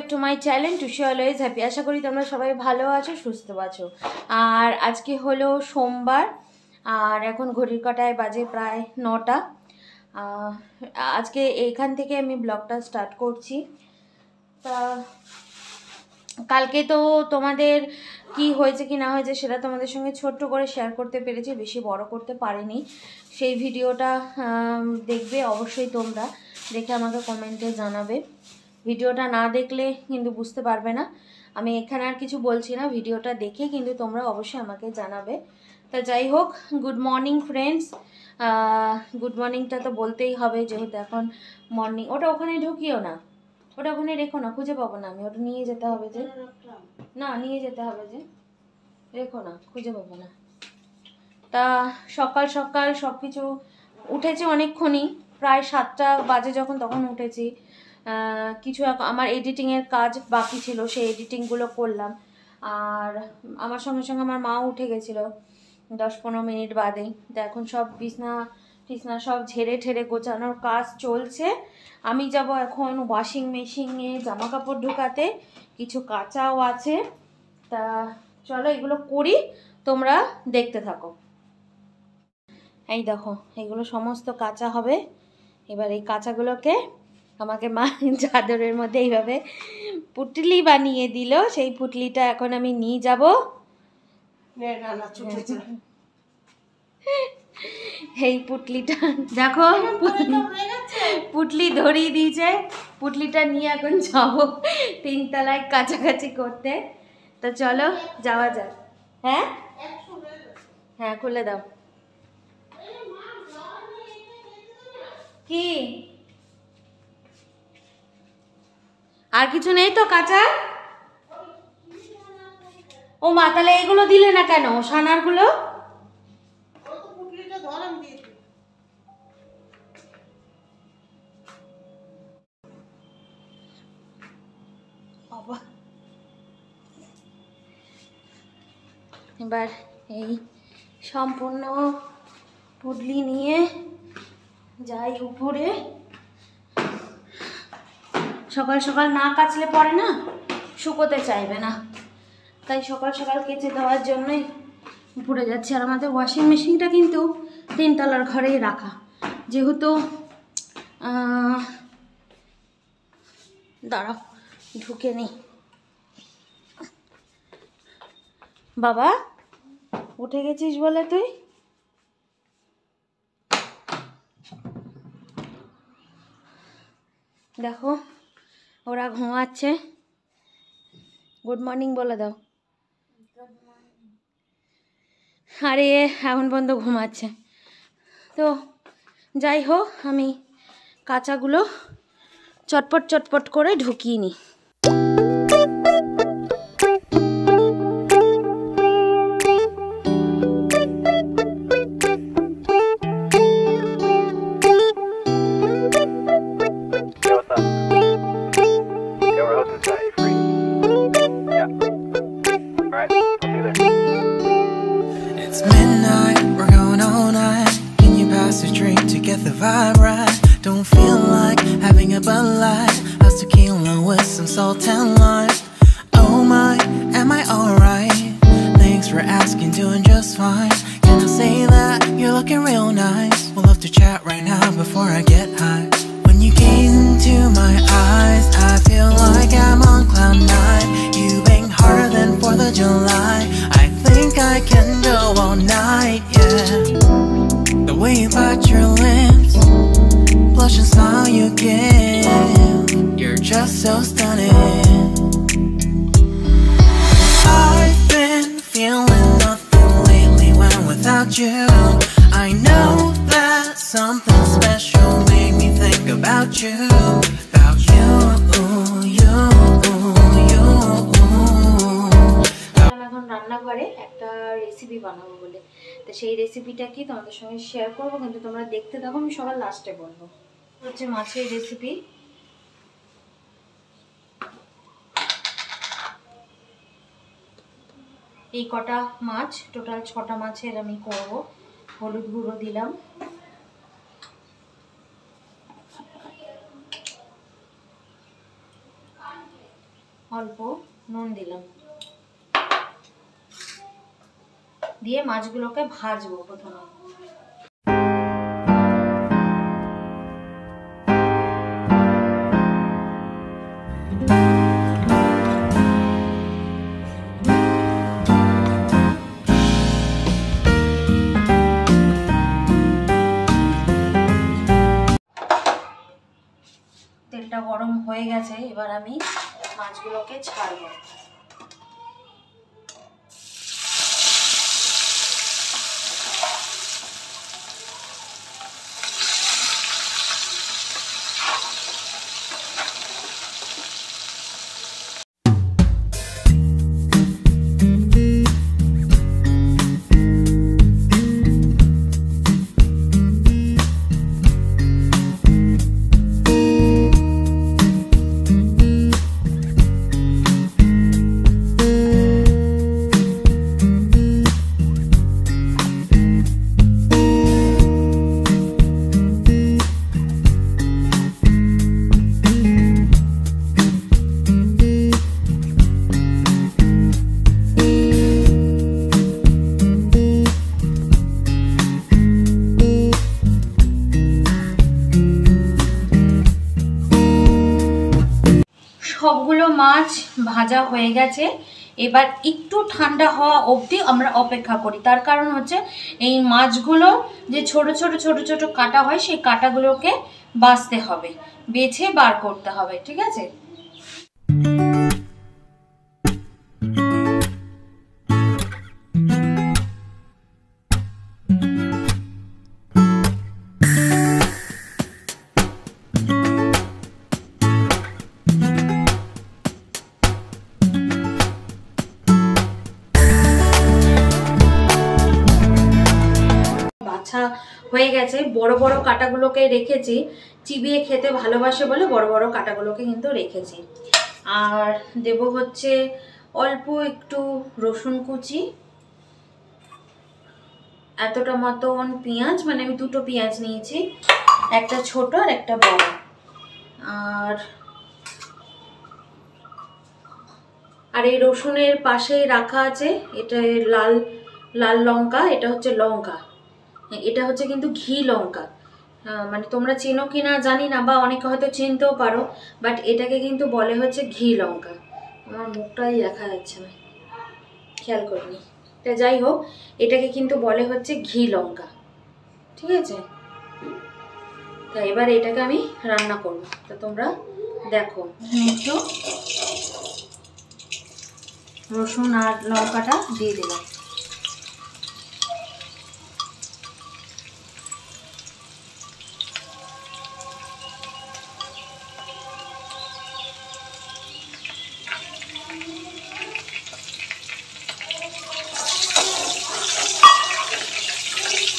Back to my channel Tusi always happy. আশা করি তোমরা সবাই ভালো আছো, সুস্থ আছো। আর আজকে হলো সোমবার, আর এখন ঘড়ির কাঁটায় বাজে প্রায় 9টা। আজকে এখান থেকে আমি ব্লগটা স্টার্ট করছি। তা কালকে তো তোমাদের কি হয়েছে কি না হয়েছে সেটা তোমাদের সঙ্গে ছোট্ট করে শেয়ার করতে পেরেছি, বেশি বড় করতে পারিনি। সেই ভিডিওটা দেখবে অবশ্যই, তোমরা দেখে আমাকে কমেন্টে জানাবে। ভিডিওটা না দেখলে কিন্তু বুঝতে পারবে না। আমি এখানে আর কিছু বলছি না, ভিডিওটা দেখে কিন্তু তোমরা অবশ্যই আমাকে জানাবে। তা যাই হোক, গুড মর্নিং ফ্রেন্ডস। গুড মর্নিংটা তো বলতেই হবে, যেহেতু এখন মর্নিং। ওটা ওখানে ঢুকিও না, ওটা ওখানে রেখো না, খুঁজে পাবো না আমি। ওটা নিয়ে যেতে হবে যে, না নিয়ে যেতে হবে যে, রেখো না, খুঁজে পাবো না। তা সকাল সকাল সব কিছু উঠেছি অনেকক্ষণই, প্রায় 7টা বাজে যখন, তখন উঠেছি। কিছু আমার এডিটিংয়ের কাজ বাকি ছিল, সেই এডিটিংগুলো করলাম। আর আমার সঙ্গে সঙ্গে আমার মাও উঠে গেছিলো 10-15 মিনিট বাদে। তো এখন সব বিছনা সব ঝেড়ে ঠেড়ে গোছানোর কাজ চলছে। আমি যাব এখন ওয়াশিং মেশিনে জামা কাপড় ঢোকাতে, কিছু কাচাও আছে। তা চলো এগুলো করি, তোমরা দেখতে থাকো। এই দেখো, এগুলো সমস্ত কাঁচা হবে। এবার এই কাঁচাগুলোকে আমাকে মা চাদরের মধ্যে এইভাবে পুটলি বানিয়ে দিল। সেই পুটলিটা এখন আমি নিয়ে যাব। এই পুটলিটা দেখো, পুটলি ধরিয়ে দিয়েছে। পুটলিটা নিয়ে এখন যাব 3 তলায় কাছাকাছি করতে। তো চলো যাওয়া যাক। হ্যাঁ হ্যাঁ, খুলে দাও। কি আর কিছু নেই তো কাঁচা? ও মা, তাহলে এগুলো দিলে না কেন, সানারগুলো? এবার এই সম্পূর্ণ পুটলি নিয়ে যাই উপরে। সকাল সকাল না কাচলে পরে না শুকোতে চাইবে না, তাই সকাল সকাল কেচে দেওয়ার জন্যই উপরে যাচ্ছে। আর আমাদের ওয়াশিং মেশিনটা কিন্তু 3 তলার ঘরেই রাখা, যেহেতু দাঁড়াও ঢুকে নি। বাবা উঠে গেছিস বলে তুই? দেখো ওরা ঘুমাচ্ছে। গুড মর্নিং বলে দাও। আরে এখন পর্যন্ত ঘুমাচ্ছে। তো যাই হোক, আমি কাঁচাগুলো চটপট চটপট করে ঢুকিয়ে নিই। The vibe right, don't feel like having a Bud Light, how's tequila with some salt and lime? Oh my, am I alright? Thanks for asking, doing just fine. Can I say that you're looking real nice? We'll love to chat right now before I get high. When you gaze into my eyes, I feel like I'm on cloud 9. You bang harder than 4th of July. I think I can go all night, yeah. The way you bite your lips, blush and smile you give, you're just so stunning. I've been feeling nothing lately when without you. I know that something special made me think about you, about you, you, you. এখন রান্নাঘরে একটা recipe বানাবো বলে, তো সেই রেসিপিটা কি তোমাদের সঙ্গে শেয়ার করবো, কিন্তু তোমরা দেখতে থাকো, আমি সবার লাস্টে বলবো। হচ্ছে মাছের রেসিপি। এই কটা মাছ, টোটাল 6টা মাছের আমি করব। হলুদ গুঁড়ো দিলাম, অল্প নুন দিলাম, দিয়ে মাছগুলোকে ভাজবো প্রথমে। তেলটা গরম হয়ে গেছে, এবার আমি মাছগুলোকে ছাড়বো। সবগুলো মাছ ভাজা হয়ে গেছে, এবার একটু ঠান্ডা হওয়া অবধি আমরা অপেক্ষা করি। তার কারণ হচ্ছে এই মাছগুলো যে ছোট ছোট ছোট ছোট কাটা হয়, সেই কাটাগুলোকে বাছতে হবে, বেছে বার করতে হবে, ঠিক আছে? হয়ে গেছে। বড় বড় কাটাগুলোকে রেখেছি, চিবিয়ে খেতে ভালোবাসে বলে বড় বড় কাটাগুলোকে কিন্তু রেখেছি। আর দেব হচ্ছে অল্প একটু রসুন কুচি, এতটা মতন পেঁয়াজ, মানে আমি দুটো পেঁয়াজ নিয়েছি, একটা ছোট আর একটা বড়। আর এই রসুনের পাশেই রাখা আছে এটা লাল লাল লঙ্কা, এটা হচ্ছে লঙ্কা, এটা হচ্ছে কিন্তু ঘি লঙ্কা। মানে তোমরা চেনো কি না জানি না, বা অনেকে হয়তো চিনতেও পারো, বাট এটাকে কিন্তু বলে হচ্ছে ঘি লঙ্কা। আমার মুখটাই দেখা যাচ্ছে না, খেয়াল করিনি। এটা যাই হোক, এটাকে কিন্তু বলে হচ্ছে ঘি লঙ্কা, ঠিক আছে? তা এবার এটাকে আমি রান্না করবো, তা তোমরা দেখো। একটু রসুন আর লঙ্কাটা দিয়ে দিলাম।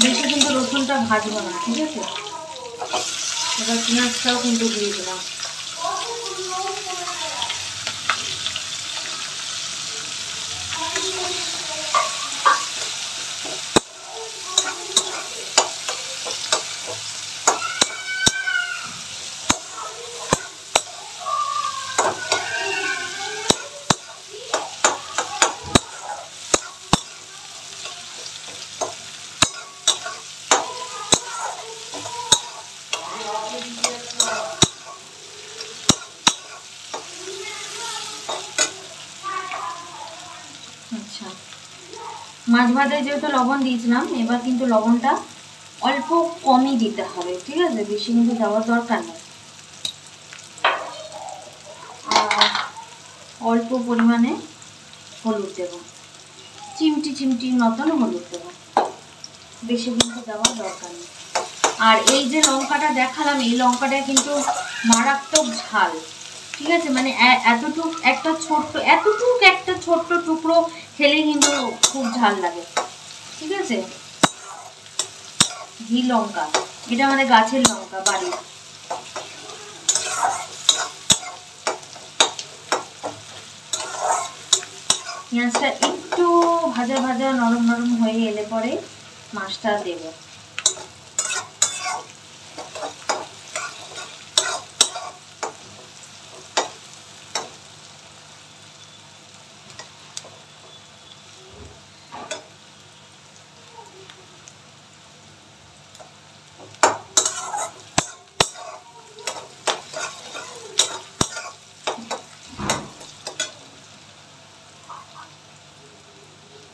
বেশি কিন্তু রসুনটা ভাজবো না, ঠিক আছে? এবার পেঁয়াজটাও কিন্তু দিয়ে দিলাম। আচ্ছা, মাছ ভাজায় যেহেতু লবণ দিয়েছিলাম, এবার কিন্তু লবণটা অল্প কমই দিতে হবে, ঠিক আছে? বেশি কিন্তু দেওয়ার দরকার নেই। আর অল্প পরিমাণে হলুদ দেব, চিমটি চিমটির মতন হলুদ দেব, বেশি কিন্তু দেওয়ার দরকার নেই। আর এই যে লঙ্কাটা দেখালাম, এই লঙ্কাটা কিন্তু মারাত্মক ঝাল, ঠিক আছে? মানে এতটুক একটা ছোট্ট টুকরো খেলে কিন্তু খুব ঝাল লাগে, ঠিক আছে? ঘি লঙ্কা, এটা আমাদের গাছের লঙ্কা, বাড়ির। পেঁয়াজটা একটু ভাজা ভাজা নরম নরম হয়ে এলে পরে মাছটা দেব।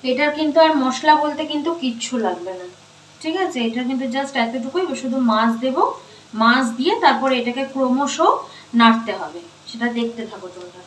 এটার কিন্তু আর মশলা বলতে কিন্তু কিচ্ছু লাগবে না, ঠিক আছে? এটা কিন্তু জাস্ট এতটুকুই, শুধু মাছ দেব, মাছ দিয়ে তারপরে এটাকে ক্রমশ নাড়তে হবে, সেটা দেখতে থাকো তোমরা।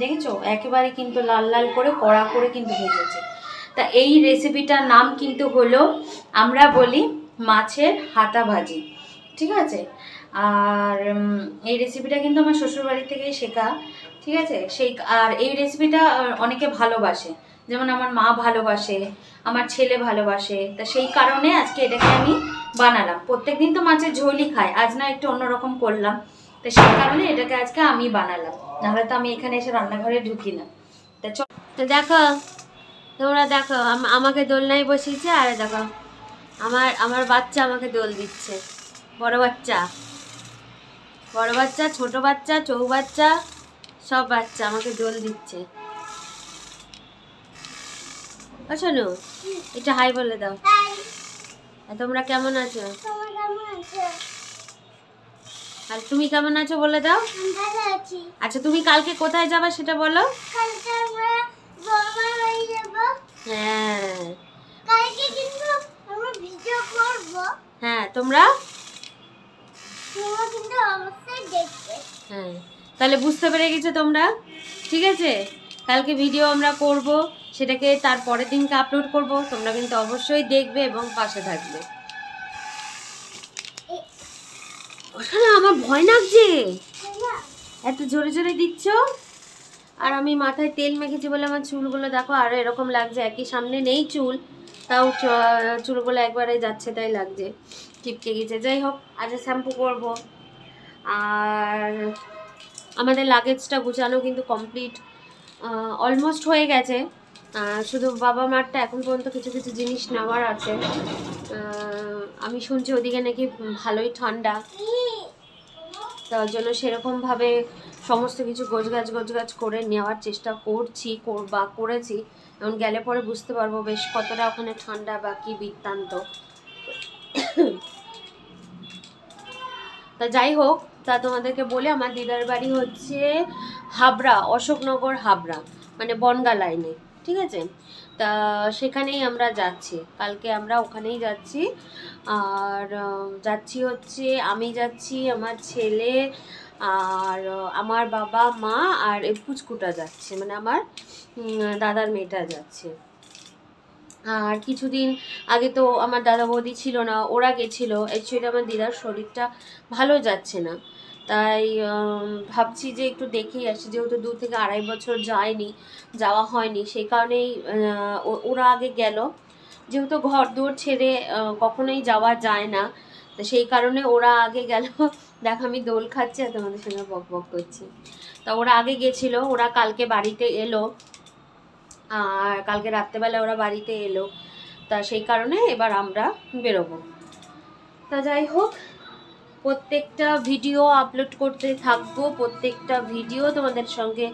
দেখেছো একেবারে কিন্তু লাল লাল করে কড়া করে কিন্তু ভেজেছে। তা এই রেসিপিটার নাম কিন্তু হলো, আমরা বলি মাছের হাতা ভাজি, ঠিক আছে? আর এই রেসিপিটা কিন্তু আমার শ্বশুরবাড়ি থেকেই শেখা, ঠিক আছে? আর এই রেসিপিটা অনেকে ভালোবাসে, যেমন আমার মা ভালোবাসে, আমার ছেলে ভালোবাসে। তা সেই কারণে আজকে এটাকে আমি বানালাম। প্রত্যেকদিন তো মাছের ঝোলই খাই, আজ না একটু অন্যরকম করলাম, তো সেই কারণে এটাকে আজকে আমি বানালাম, নাহলে তো আমি এখানে এসে রান্নাঘরে ঢুকি না। তো দেখো তোমরা, দেখো আমাকে দোলনায় বসিয়েছে, আর দেখো আমার বাচ্চা আমাকে দোল দিচ্ছে, বড় বাচ্চা, ছোট বাচ্চা, চৌবাচ্চা, সব বাচ্চা আমাকে দোল দিচ্ছে। শোনো, এটা হাই বলে দাও। তোমরা কেমন আছো? আর তুমি কেমন আছো বলে দাও। ভালো আছি। আচ্ছা তুমি কালকে কোথায় যাবে সেটা বলো। কালকে আমরা বর্মার বাড়ি যাব। হ্যাঁ, কালকে কিন্তু আমরা ভিডিও করব। হ্যাঁ, তোমরা কিন্তু অবশ্যই দেখবে। হ্যাঁ, তাহলে বুঝতে পেরে গেছো তোমরা, ঠিক আছে? কালকে ভিডিও আমরা করব, সেটাকে তার পরের দিনকে আপলোড করব, তোমরা কিন্তু অবশ্যই দেখবে এবং পাশে থাকবে। আমার ভয় লাগছে, এত জোরে জোরে দিচ্ছ। আর আমি মাথায় তেল মেখেছি বলে আমার চুলগুলো দেখো আরো এরকম লাগছে। একই সামনে নেই চুল, তাও চুলগুলো একবারে যাচ্ছে তাই লাগছে, টিপকে গেছে। যাই হোক, আজ শ্যাম্পু করব। আর আমাদের লাগেজটা গুছানো কিন্তু কমপ্লিট, অলমোস্ট হয়ে গেছে। শুধু বাবা মারটা এখন পর্যন্ত কিছু কিছু জিনিস নেওয়ার আছে। আমি শুনছি ওদিকে নাকি ভালোই ঠান্ডা, তার জন্য সেরকমভাবে সমস্ত কিছু গোছগাছ করে নেওয়ার চেষ্টা করছি বা করেছি। এখন গেলে পরে বুঝতে পারবো বেশ কতটা ওখানে ঠান্ডা বা কী বৃত্তান্ত। তা যাই হোক, তা তোমাদেরকে বলে, আমার দিদার বাড়ি হচ্ছে হাবড়া, অশোকনগর হাবড়া, মানে বনগা লাইনে, ঠিক আছে? তা সেখানেই আমরা যাচ্ছি, কালকে আমরা ওখানেই যাচ্ছি। আর যাচ্ছি হচ্ছে, আমি যাচ্ছি, আমার ছেলে, আর আমার বাবা মা, আর পুচকুটা যাচ্ছে, মানে আমার দাদার মেয়েটা যাচ্ছে। আর কিছুদিন আগে তো আমার দাদা বৌদি ছিল না, ওরা গেছিলো। অ্যাকচুয়ালি আমার দিদার শরীরটা ভালো যাচ্ছে না, তাই ভাবছি যে একটু দেখেই আসি, যেহেতু 2 থেকে 2.5 বছর যাওয়া হয়নি, সেই কারণেই ওরা আগে গেল। যেহেতু ঘর দুয়ার ছেড়ে কখনোই যাওয়া যায় না, তো সেই কারণে ওরা আগে গেল। দেখ আমি দোল খাচ্ছি আর তোমাদের সঙ্গে বক বক করছি। তা ওরা আগে গেছিলো, ওরা কালকে বাড়িতে এলো, আর কালকে রাত্রেবেলা ওরা বাড়িতে এলো। তা সেই কারণে এবার আমরা বেরোবো। তা যাই হোক, প্রত্যেকটা ভিডিও আপলোড করতে থাকবো, প্রত্যেকটা ভিডিও তোমাদের সঙ্গে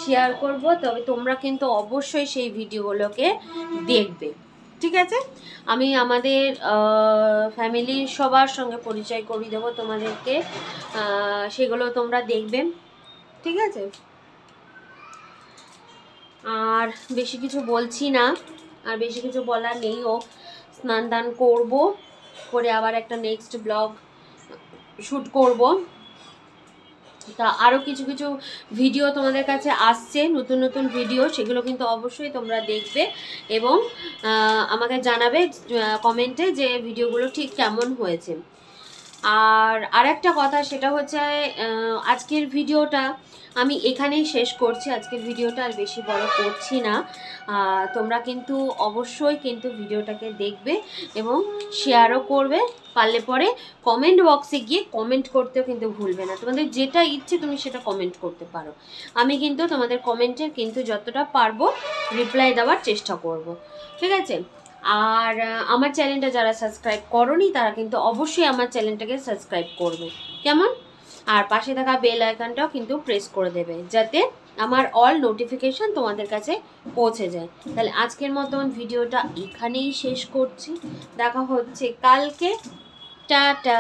শেয়ার করব, তবে তোমরা কিন্তু অবশ্যই সেই ভিডিওগুলোকে দেখবে, ঠিক আছে? আমি আমাদের ফ্যামিলির সবার সঙ্গে পরিচয় করিয়ে দেবো তোমাদেরকে, সেগুলো তোমরা দেখবে, ঠিক আছে? আর বেশি কিছু বলছি না, আর বেশি কিছু বলার নেইও। স্নান দান করবো, করে আবার একটা নেক্সট ব্লগ শ্যুট করব। তা আরও কিছু কিছু ভিডিও তোমাদের কাছে আসছে, নতুন নতুন ভিডিও, সেগুলো কিন্তু অবশ্যই তোমরা দেখবে এবং আমাকে জানাবে কমেন্টে যে ভিডিওগুলো ঠিক কেমন হয়েছে। আর একটা কথা, সেটা হচ্ছে আজকের ভিডিওটা আমি এখানেই শেষ করছি। আজকের ভিডিওটা আর বেশি বড় করছি না। তোমরা কিন্তু অবশ্যই কিন্তু ভিডিওটাকে দেখবে এবং শেয়ারও করবে, পারলে পরে কমেন্ট বক্সে গিয়ে কমেন্ট করতেও কিন্তু ভুলবে না। তোমাদের যেটা ইচ্ছে তুমি সেটা কমেন্ট করতে পারো, আমি কিন্তু তোমাদের কমেন্টের কিন্তু যতটা পারবো রিপ্লাই দেওয়ার চেষ্টা করব, ঠিক আছে? আর আমার চ্যানেলটা যারা সাবস্ক্রাইব করোনি তারা কিন্তু অবশ্যই আমার চ্যানেলটাকে সাবস্ক্রাইব করবে, কেমন? আর পাশে থাকা বেল আইকনটাও কিন্তু প্রেস করে দেবে, যাতে আমার অল নোটিফিকেশন তোমাদের কাছে পৌঁছে যায়। তাহলে আজকের মতন ভিডিওটা এখানেই শেষ করছি, দেখা হচ্ছে কালকে, টাটা।